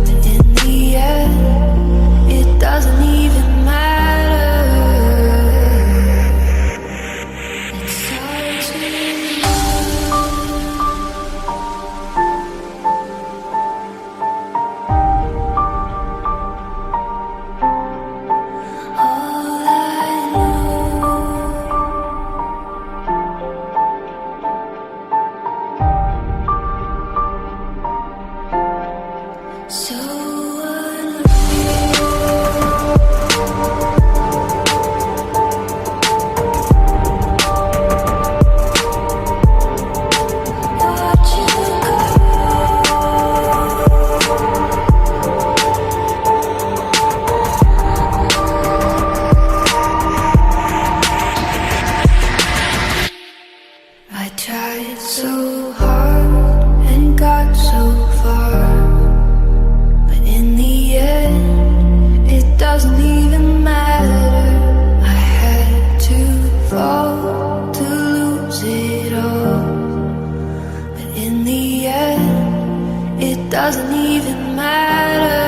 but in the end, it doesn't even matter. It's hard to all I know. So watch you I tried so hard and got so far, but in the end, it doesn't even matter. I had to fall to lose it all, but in the end, it doesn't even matter.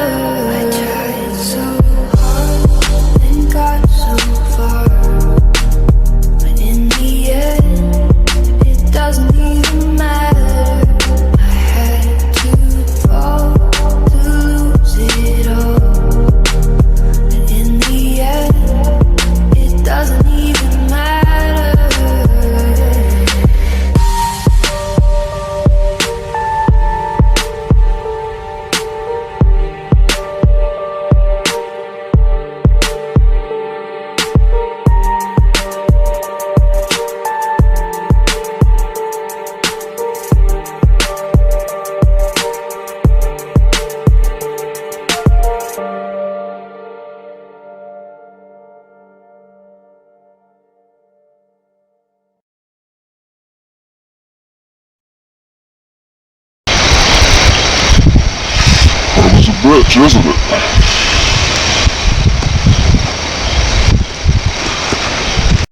I tried so hard and got so far, but in the end, it doesn't even matter. I had to fall to lose it all, but in the end, it doesn't even matter. It was a bitch, isn't it?